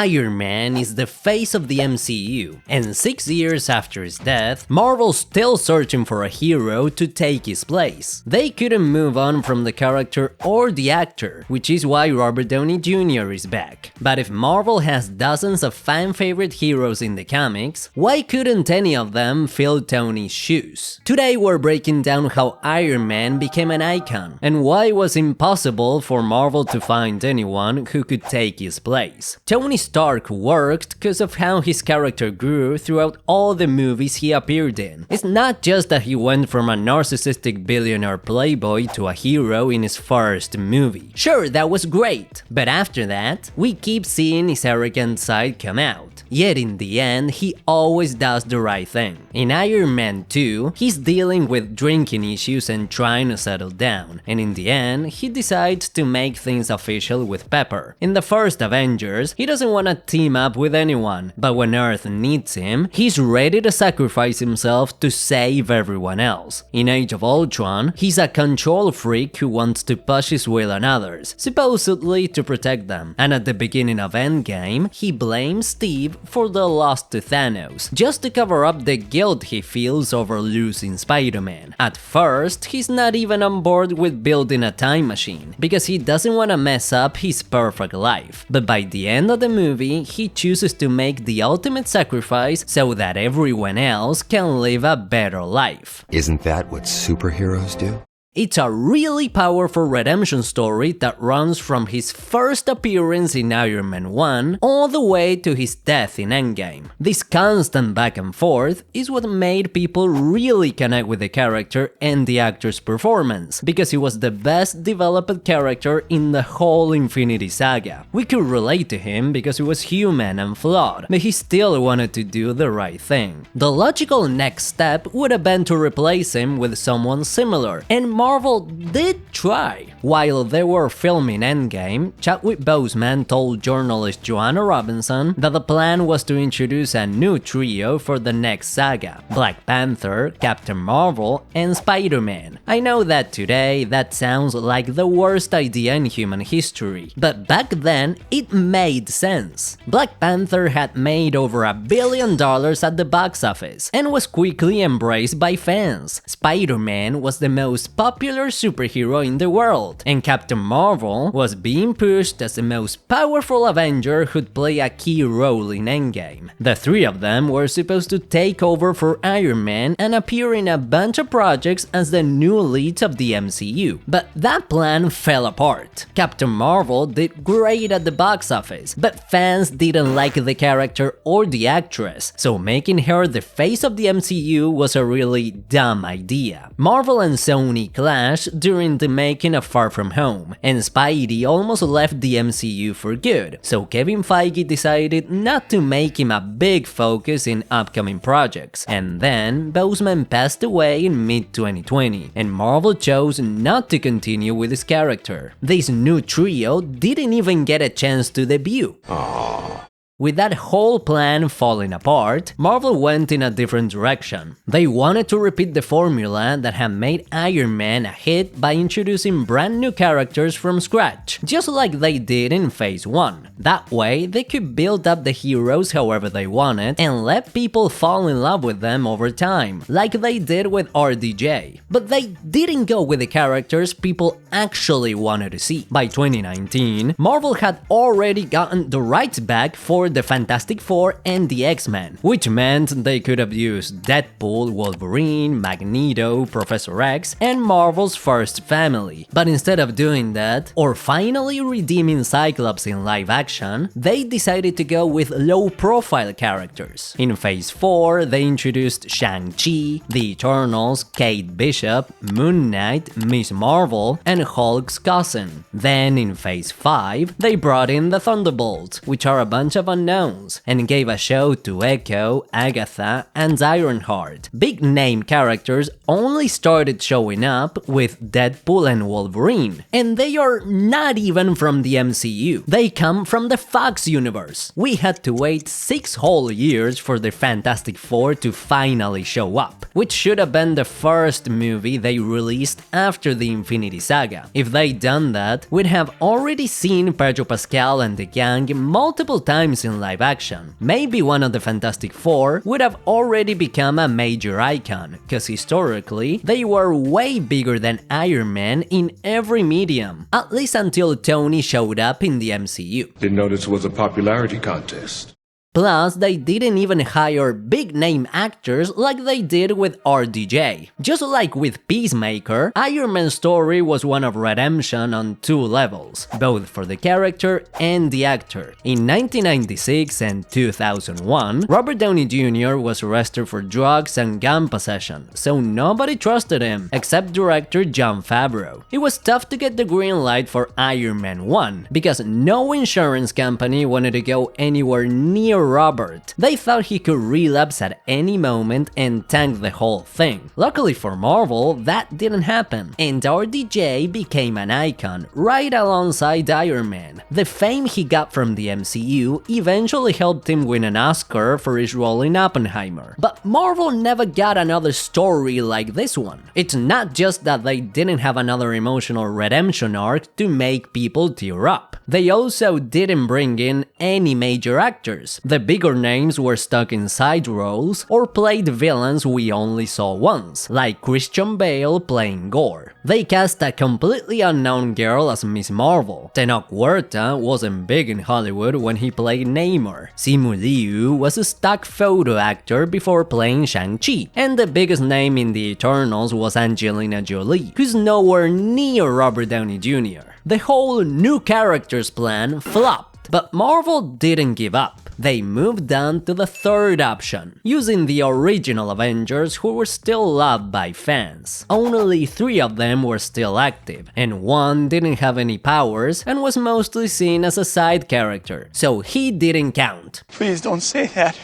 Iron Man is the face of the MCU, and 6 years after his death, Marvel's still searching for a hero to take his place. They couldn't move on from the character or the actor, which is why Robert Downey Jr. is back. But if Marvel has dozens of fan-favorite heroes in the comics, why couldn't any of them fill Tony's shoes? Today we're breaking down how Iron Man became an icon, and why it was impossible for Marvel to find anyone who could take his place. Tony Stark worked because of how his character grew throughout all the movies he appeared in. It's not just that he went from a narcissistic billionaire playboy to a hero in his first movie. Sure, that was great, but after that, we keep seeing his arrogant side come out. Yet in the end, he always does the right thing. In Iron Man 2, he's dealing with drinking issues and trying to settle down, and in the end, he decides to make things official with Pepper. In the first Avengers, he doesn't want to team up with anyone, but when Earth needs him, he's ready to sacrifice himself to save everyone else. In Age of Ultron, he's a control freak who wants to push his will on others, supposedly to protect them. And at the beginning of Endgame, he blames Steve for the loss to Thanos, just to cover up the guilt he feels over losing Spider-Man. At first, he's not even on board with building a time machine, because he doesn't want to mess up his perfect life. But by the end of the movie, he chooses to make the ultimate sacrifice so that everyone else can live a better life. Isn't that what superheroes do? It's a really powerful redemption story that runs from his first appearance in Iron Man 1 all the way to his death in Endgame. This constant back and forth is what made people really connect with the character and the actor's performance, because he was the best developed character in the whole Infinity Saga. We could relate to him because he was human and flawed, but he still wanted to do the right thing. The logical next step would have been to replace him with someone similar, and Marvel did try. While they were filming Endgame, Chadwick Boseman told journalist Joanna Robinson that the plan was to introduce a new trio for the next saga: Black Panther, Captain Marvel, and Spider-Man. I know that today that sounds like the worst idea in human history, but back then it made sense. Black Panther had made over $1 billion at the box office and was quickly embraced by fans. Spider-Man was the most popular superhero in the world, and Captain Marvel was being pushed as the most powerful Avenger who'd play a key role in Endgame. The three of them were supposed to take over for Iron Man and appear in a bunch of projects as the new leads of the MCU, but that plan fell apart. Captain Marvel did great at the box office, but fans didn't like the character or the actress, so making her the face of the MCU was a really dumb idea. Marvel and Sony clashed during the making of Far From Home, and Spidey almost left the MCU for good, so Kevin Feige decided not to make him a big focus in upcoming projects. And then Boseman passed away in mid-2020, and Marvel chose not to continue with his character. This new trio didn't even get a chance to debut. Aww. With that whole plan falling apart, Marvel went in a different direction. They wanted to repeat the formula that had made Iron Man a hit by introducing brand new characters from scratch, just like they did in Phase 1. That way, they could build up the heroes however they wanted and let people fall in love with them over time, like they did with RDJ. But they didn't go with the characters people actually wanted to see. By 2019, Marvel had already gotten the rights back for the Fantastic Four and the X-Men, which meant they could have used Deadpool, Wolverine, Magneto, Professor X, and Marvel's first family. But instead of doing that, or finally redeeming Cyclops in live action, they decided to go with low-profile characters. In Phase 4, they introduced Shang-Chi, the Eternals, Kate Bishop, Moon Knight, Ms. Marvel, and Hulk's cousin. Then in Phase 5, they brought in the Thunderbolts, which are a bunch of unknowns, and gave a show to Echo, Agatha, and Ironheart. Big name characters only started showing up with Deadpool and Wolverine, and they are not even from the MCU. They come from the Fox universe. We had to wait 6 whole years for the Fantastic Four to finally show up, which should have been the first movie they released after the Infinity Saga. If they'd done that, we'd have already seen Pedro Pascal and the gang multiple times in in live action. Maybe one of the Fantastic Four would have already become a major icon, cause historically, they were way bigger than Iron Man in every medium, at least until Tony showed up in the MCU. Didn't know this was a popularity contest. Plus, they didn't even hire big-name actors like they did with RDJ. Just like with Peacemaker, Iron Man's story was one of redemption on two levels, both for the character and the actor. In 1996 and 2001, Robert Downey Jr. was arrested for drugs and gun possession, so nobody trusted him, except director Jon Favreau. It was tough to get the green light for Iron Man 1, because no insurance company wanted to go anywhere near Robert. They thought he could relapse at any moment and tank the whole thing. Luckily for Marvel, that didn't happen, and RDJ became an icon right alongside Iron Man. The fame he got from the MCU eventually helped him win an Oscar for his role in Oppenheimer. But Marvel never got another story like this one. It's not just that they didn't have another emotional redemption arc to make people tear up. They also didn't bring in any major actors. The bigger names were stuck in side roles or played villains we only saw once, like Christian Bale playing Gore. They cast a completely unknown girl as Miss Marvel. Tenoch Huerta wasn't big in Hollywood when he played Namor. Simu Liu was a stock photo actor before playing Shang-Chi. And the biggest name in the Eternals was Angelina Jolie, who's nowhere near Robert Downey Jr. The whole new characters plan flopped, but Marvel didn't give up. They moved on to the third option, using the original Avengers who were still loved by fans. Only 3 of them were still active, and one didn't have any powers and was mostly seen as a side character, so he didn't count. Please don't say that.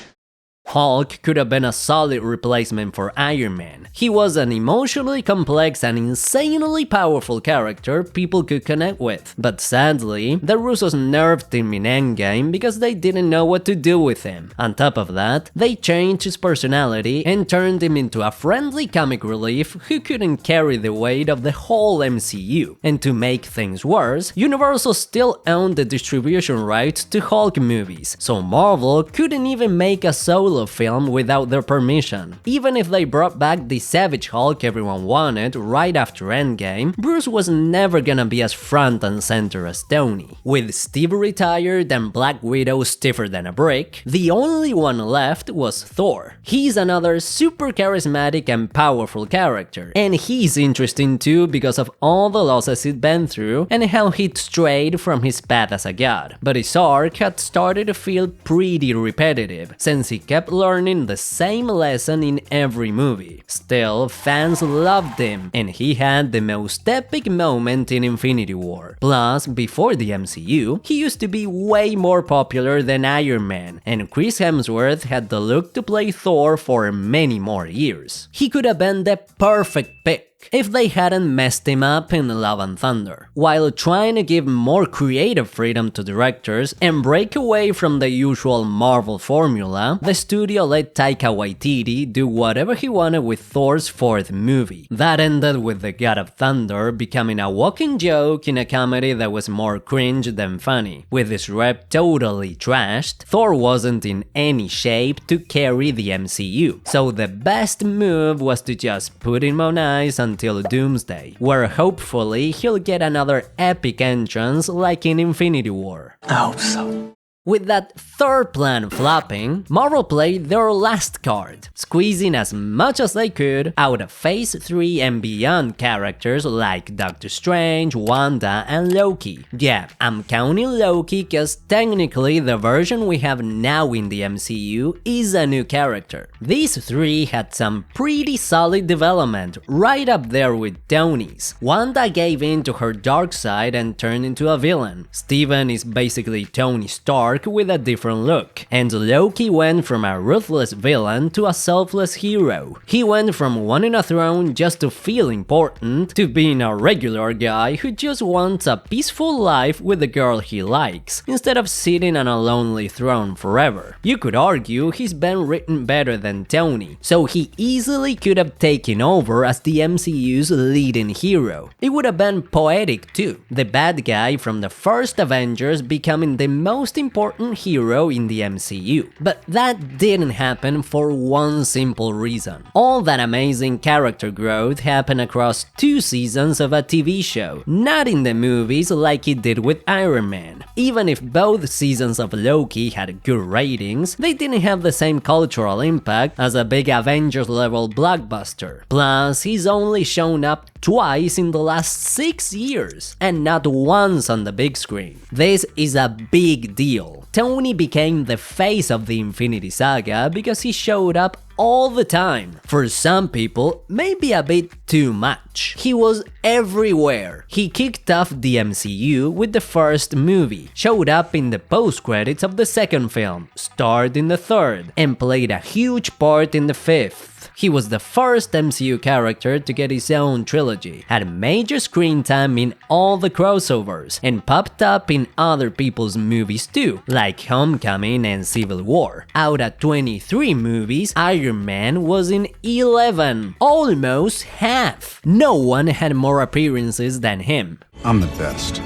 Hulk could have been a solid replacement for Iron Man. He was an emotionally complex and insanely powerful character people could connect with. But sadly, the Russos nerfed him in Endgame because they didn't know what to do with him. On top of that, they changed his personality and turned him into a friendly comic relief who couldn't carry the weight of the whole MCU. And to make things worse, Universal still owned the distribution rights to Hulk movies, so Marvel couldn't even make a solo film without their permission. Even if they brought back the Savage Hulk everyone wanted right after Endgame, Bruce was never gonna be as front and center as Tony. With Steve retired and Black Widow stiffer than a brick, the only one left was Thor. He's another super charismatic and powerful character, and he's interesting too because of all the losses he'd been through and how he'd strayed from his path as a god. But his arc had started to feel pretty repetitive, since he kept learning the same lesson in every movie. Still, fans loved him, and he had the most epic moment in Infinity War. Plus, before the MCU, he used to be way more popular than Iron Man, and Chris Hemsworth had the look to play Thor for many more years. He could have been the perfect pick if they hadn't messed him up in Love and Thunder. While trying to give more creative freedom to directors and break away from the usual Marvel formula, the studio let Taika Waititi do whatever he wanted with Thor's 4th movie. That ended with the God of Thunder becoming a walking joke in a comedy that was more cringe than funny. With his rep totally trashed, Thor wasn't in any shape to carry the MCU, so the best move was to just put him on ice until Doomsday, where hopefully he'll get another epic entrance like in Infinity War. I hope so. With that third plan flopping, Marvel played their last card, squeezing as much as they could out of Phase 3 and beyond characters like Doctor Strange, Wanda, and Loki. Yeah, I'm counting Loki cause technically the version we have now in the MCU is a new character. These 3 had some pretty solid development, right up there with Tony's. Wanda gave in to her dark side and turned into a villain. Steven is basically Tony Stark with a different look, and Loki went from a ruthless villain to a selfless hero. He went from wanting a throne just to feel important to being a regular guy who just wants a peaceful life with the girl he likes, instead of sitting on a lonely throne forever. You could argue he's been written better than Tony, so he easily could have taken over as the MCU's leading hero. It would have been poetic too, the bad guy from the first Avengers becoming the most important important hero in the MCU. But that didn't happen for one simple reason. All that amazing character growth happened across 2 seasons of a TV show, not in the movies like it did with Iron Man. Even if both seasons of Loki had good ratings, they didn't have the same cultural impact as a big Avengers-level blockbuster. Plus, he's only shown up twice in the last 6 years, and not once on the big screen. This is a big deal. Tony became the face of the Infinity Saga because he showed up all the time. For some people, maybe a bit too much. He was everywhere. He kicked off the MCU with the first movie, showed up in the post-credits of the second film, starred in the third, and played a huge part in the fifth. He was the first MCU character to get his own trilogy, had major screen time in all the crossovers, and popped up in other people's movies too, like Homecoming and Civil War. Out of 23 movies, Iron Man was in 11, almost half. No one had more appearances than him. I'm the best.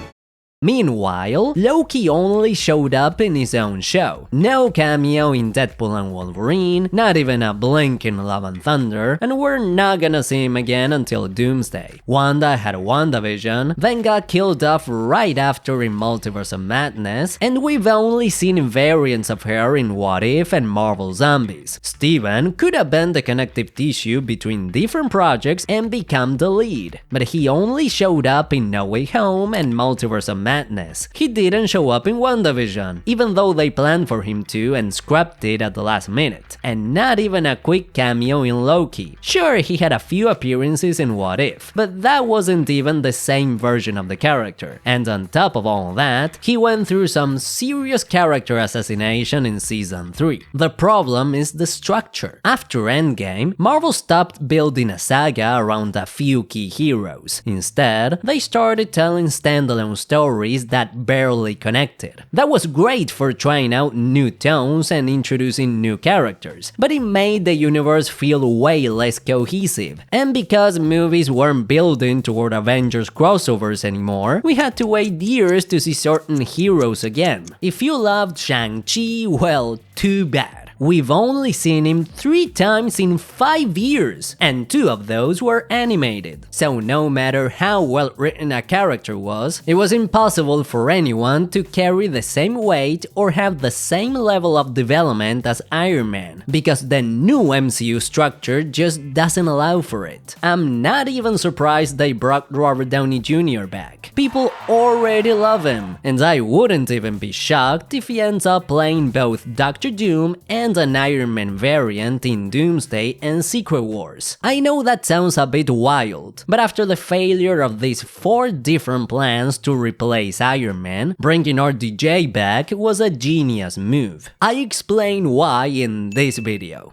Meanwhile, Loki only showed up in his own show. No cameo in Deadpool and Wolverine, not even a blink in Love and Thunder, and we're not gonna see him again until Doomsday. Wanda had WandaVision, then got killed off right after in Multiverse of Madness, and we've only seen variants of her in What If and Marvel Zombies. Steven could have been the connective tissue between different projects and become the lead, but he only showed up in No Way Home and Multiverse of Madness. He didn't show up in WandaVision, even though they planned for him to and scrapped it at the last minute. And not even a quick cameo in Loki. Sure, he had a few appearances in What If, but that wasn't even the same version of the character. And on top of all that, he went through some serious character assassination in Season 3. The problem is the structure. After Endgame, Marvel stopped building a saga around a few key heroes. Instead, they started telling standalone stories that barely connected. That was great for trying out new tones and introducing new characters, but it made the universe feel way less cohesive. And because movies weren't building toward Avengers crossovers anymore, we had to wait years to see certain heroes again. If you loved Shang-Chi, well, too bad. We've only seen him 3 times in 5 years, and 2 of those were animated. So no matter how well written a character was, it was impossible for anyone to carry the same weight or have the same level of development as Iron Man, because the new MCU structure just doesn't allow for it. I'm not even surprised they brought Robert Downey Jr. back. People already love him, and I wouldn't even be shocked if he ends up playing both Doctor Doom and an Iron Man variant in Doomsday and Secret Wars. I know that sounds a bit wild, but after the failure of these 4 different plans to replace Iron Man, bringing RDJ back was a genius move. I explain why in this video.